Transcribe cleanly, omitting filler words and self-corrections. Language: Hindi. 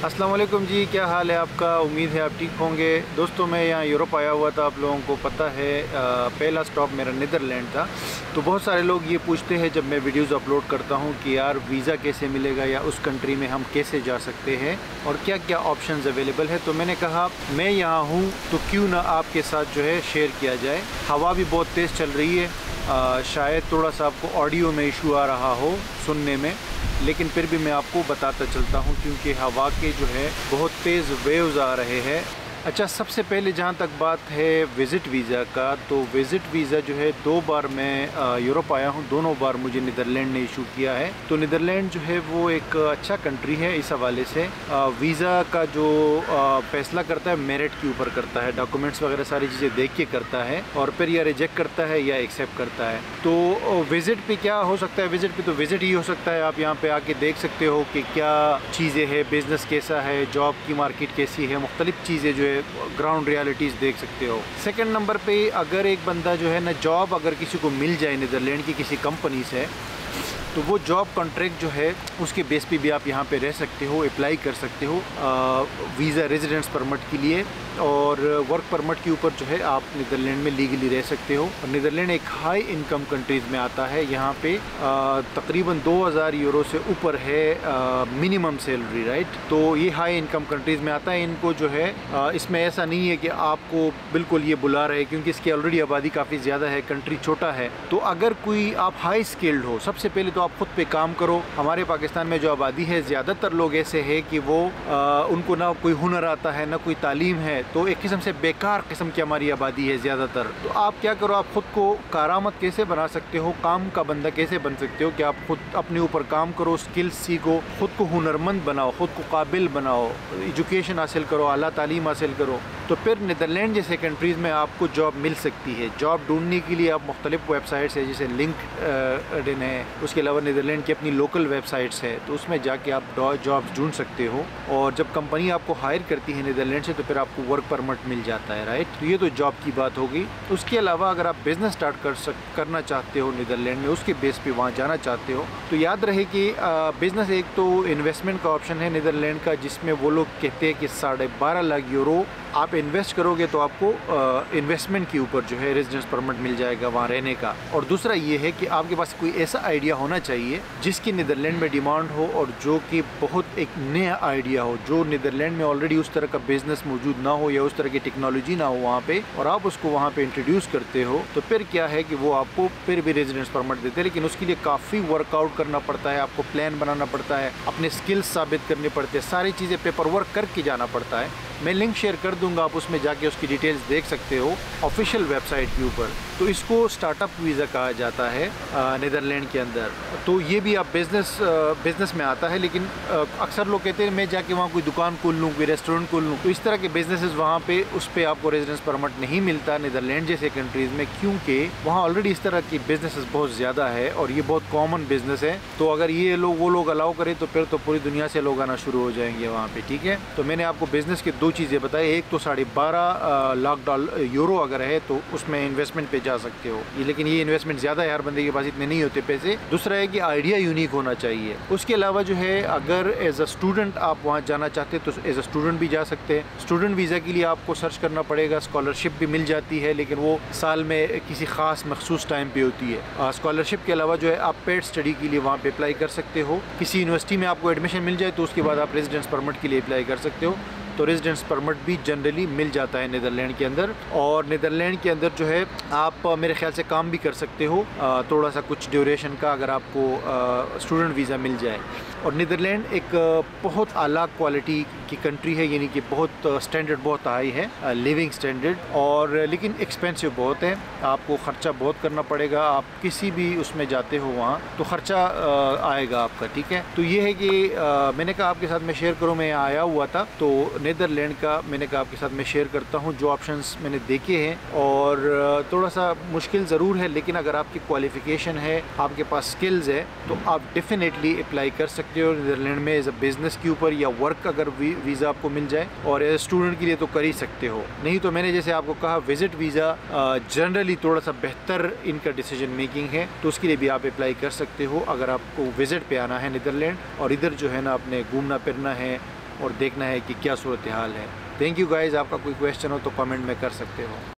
अस्सलाम वालेकुम जी, क्या हाल है आपका। उम्मीद है आप ठीक होंगे। दोस्तों, मैं यहाँ यूरोप आया हुआ था, आप लोगों को पता है। पहला स्टॉप मेरा नीदरलैंड था। तो बहुत सारे लोग ये पूछते हैं जब मैं वीडियोस अपलोड करता हूँ कि यार वीज़ा कैसे मिलेगा या उस कंट्री में हम कैसे जा सकते हैं और क्या क्या ऑप्शंस अवेलेबल है। तो मैंने कहा मैं यहाँ हूँ तो क्यों ना आपके साथ जो है शेयर किया जाए। हवा भी बहुत तेज़ चल रही है, शायद थोड़ा सा आपको ऑडियो में इशू आ रहा हो सुनने में, लेकिन फिर भी मैं आपको बताता चलता हूँ क्योंकि हवा के जो है बहुत तेज़ वेव्स आ रहे हैं। अच्छा, सबसे पहले जहाँ तक बात है विज़िट वीज़ा का, तो विज़िट वीज़ा जो है 2 बार मैं यूरोप आया हूँ, दोनों बार मुझे नीदरलैंड ने इशू किया है। तो नीदरलैंड जो है वो एक अच्छा कंट्री है इस हवाले से। वीज़ा का जो फैसला करता है मेरिट के ऊपर करता है, डॉक्यूमेंट्स वगैरह सारी चीज़ें देख के करता है और फिर या रिजेक्ट करता है या एक्सेप्ट करता है। तो विज़िट पे क्या हो सकता है, विज़िट पे तो विज़िट ही हो सकता है। आप यहाँ पे आके देख सकते हो कि क्या चीज़ें हैं, बिज़नेस कैसा है, जॉब की मार्केट कैसी है, मुख्तलिफ चीज़ें जो है ग्राउंड रियलिटीज़ देख सकते हो। सेकंड नंबर पे अगर एक बंदा जो है ना, जॉब अगर किसी को मिल जाए नीदरलैंड की किसी कंपनी से, तो वो जॉब कॉन्ट्रैक्ट जो है उसके बेस पे भी आप यहाँ पे रह सकते हो, अप्लाई कर सकते हो वीज़ा रेजिडेंस परमिट के लिए, और वर्क परमिट के ऊपर जो है आप नीदरलैंड में लीगली रह सकते हो। और नीदरलैंड एक हाई इनकम कंट्रीज़ में आता है। यहाँ पे तकरीबन 2000 यूरो से ऊपर है मिनिमम सैलरी, राइट। तो ये हाई इनकम कंट्रीज़ में आता है। इनको जो है इसमें ऐसा नहीं है कि आपको बिल्कुल ये बुला रहे, क्योंकि इसकी ऑलरेडी आबादी काफ़ी ज़्यादा है, कंट्री छोटा है। तो अगर कोई आप हाई स्किल्ड हो, सबसे पहले तो आप खुद पे काम करो। हमारे पाकिस्तान में जो आबादी है, ज़्यादातर लोग ऐसे हैं कि वो उनको ना कोई हुनर आता है ना कोई तालीम है, तो एक किस्म से बेकार किस्म की हमारी आबादी है ज़्यादातर। तो आप क्या करो, आप ख़ुद को कारामद कैसे बना सकते हो, काम का बंदा कैसे बन सकते हो कि आप खुद अपने ऊपर काम करो, स्किल्स सीखो, ख़ुद को हुनरमंद बनाओ, ख़ुद को काबिल बनाओ, एजुकेशन हासिल करो, आला तालीम हासिल करो। तो फिर नीदरलैंड जैसे कंट्रीज़ में आपको जॉब मिल सकती है। जॉब ढूंढने के लिए आप मुख्तलिफ वेबसाइट्स है, जैसे लिंक्डइन है, उसके अलावा नीदरलैंड की अपनी लोकल वेबसाइट्स है, तो उसमें जाके आप जॉब्स ढूंढ सकते हो। और जब कंपनी आपको हायर करती है नीदरलैंड से, तो फिर आपको वर्क परमिट मिल जाता है, राइट। तो ये तो जॉब की बात होगी। उसके अलावा अगर आप बिज़नेस स्टार्ट करना चाहते हो नीदरलैंड में, उसके बेस पे वहाँ जाना चाहते हो, तो याद रहे कि बिज़नेस एक तो इन्वेस्टमेंट का ऑप्शन है नीदरलैंड का, जिसमें वो लोग कहते हैं कि 12.5 लाख यूरो आप इन्वेस्ट करोगे तो आपको इन्वेस्टमेंट के ऊपर जो है रेजिडेंस परमिट मिल जाएगा वहाँ रहने का। और दूसरा ये है कि आपके पास कोई ऐसा आइडिया होना चाहिए जिसकी नीदरलैंड में डिमांड हो और जो कि बहुत एक नया आइडिया हो, जो नीदरलैंड में ऑलरेडी उस तरह का बिजनेस मौजूद ना हो या उस तरह की टेक्नोलॉजी ना हो वहाँ पे, और आप उसको वहाँ पे इंट्रोड्यूस करते हो, तो फिर क्या है कि वो आपको फिर भी रेजिडेंस परमिट देते हैं। लेकिन उसके लिए काफ़ी वर्कआउट करना पड़ता है, आपको प्लान बनाना पड़ता है, अपने स्किल्स साबित करने पड़ते हैं, सारी चीज़ें पेपर वर्क करके जाना पड़ता है। मैं लिंक शेयर कर दूंगा, आप उसमें जाके उसकी डिटेल्स देख सकते हो ऑफिशियल वेबसाइट के ऊपर। तो इसको स्टार्टअप वीज़ा कहा जाता है नीदरलैंड के अंदर। तो ये भी आप बिज़नेस में आता है, लेकिन अक्सर लोग कहते हैं मैं जाके वहाँ कोई दुकान खोल लूँ, कोई रेस्टोरेंट खोल लूँ, तो इस तरह के बिजनेसेस वहाँ पे उस पर आपको रेजिडेंस परमिट नहीं मिलता नीदरलैंड जैसे कंट्रीज़ में, क्योंकि वहाँ ऑलरेडी इस तरह की बिजनेसेस बहुत ज़्यादा है और ये बहुत कॉमन बिजनेस है। तो अगर ये लोग वो लोग अलाउ करें तो फिर तो पूरी दुनिया से लोग आना शुरू हो जाएंगे वहाँ पे, ठीक है। तो मैंने आपको बिज़नेस के 2 चीज़ें बताई, एक तो 12.5 लाख यूरो अगर है तो उसमें इन्वेस्टमेंट पे जा सकते हो, लेकिन ये इन्वेस्टमेंट ज़्यादा है, हर बंदे के पास इतने नहीं होते पैसे। दूसरा है कि आइडिया यूनिक होना चाहिए। उसके अलावा जो है अगर एज अ स्टूडेंट आप वहाँ जाना चाहते हैं तो एज अ स्टूडेंट भी जा सकते हैं। स्टूडेंट वीज़ा के लिए आपको सर्च करना पड़ेगा, स्कॉलरशिप भी मिल जाती है, लेकिन वो साल में किसी ख़ास मखसूस टाइम पे होती है। स्कॉलरशिप के अलावा जो है आप पेड स्टडी के लिए वहाँ पे अप्लाई कर सकते हो। किसी यूनिवर्सिटी में आपको एडमिशन मिल जाए तो उसके बाद आप रेजिडेंस परमिट के लिए अप्लाई कर सकते हो। तो रेजिडेंस परमिट भी जनरली मिल जाता है नीदरलैंड के अंदर। और नीदरलैंड के अंदर जो है आप मेरे ख्याल से काम भी कर सकते हो थोड़ा सा कुछ ड्यूरेशन का, अगर आपको स्टूडेंट वीज़ा मिल जाए। और नीदरलैंड एक बहुत आला क्वालिटी की कंट्री है, यानी कि बहुत स्टैंडर्ड बहुत हाई है लिविंग स्टैंडर्ड, और लेकिन एक्सपेंसिव बहुत है, आपको ख़र्चा बहुत करना पड़ेगा। आप किसी भी उसमें जाते हो वहाँ तो ख़र्चा आएगा आपका, ठीक है। तो ये है कि मैंने कहा आपके साथ मैं शेयर करूँ, मैं यहाँ आया हुआ था तो नीदरलैंड का मैंने कहा आपके साथ मैं शेयर करता हूँ जो ऑप्शंस मैंने देखे हैं। और थोड़ा सा मुश्किल ज़रूर है, लेकिन अगर आपकी क्वालिफ़िकेशन है, आपके पास स्किल्स है, तो आप डेफिनेटली अप्लाई कर सकते हो नीदरलैंड में एज अ बिज़नेस के ऊपर, या वर्क अगर वीज़ा आपको मिल जाए, और एज अ स्टूडेंट के लिए तो कर ही सकते हो। नहीं तो मैंने जैसे आपको कहा विज़िट वीज़ा जनरली थोड़ा सा बेहतर इनका डिसीजन मेकिंग है, तो उसके लिए भी आप अप्लाई कर सकते हो अगर आपको विज़िट पे आना है नीदरलैंड, और इधर जो है ना अपने घूमना फिरना है, और देखना है कि क्या सूरत हाल है। Thank you guys. आपका कोई क्वेश्चन हो तो कमेंट में कर सकते हो।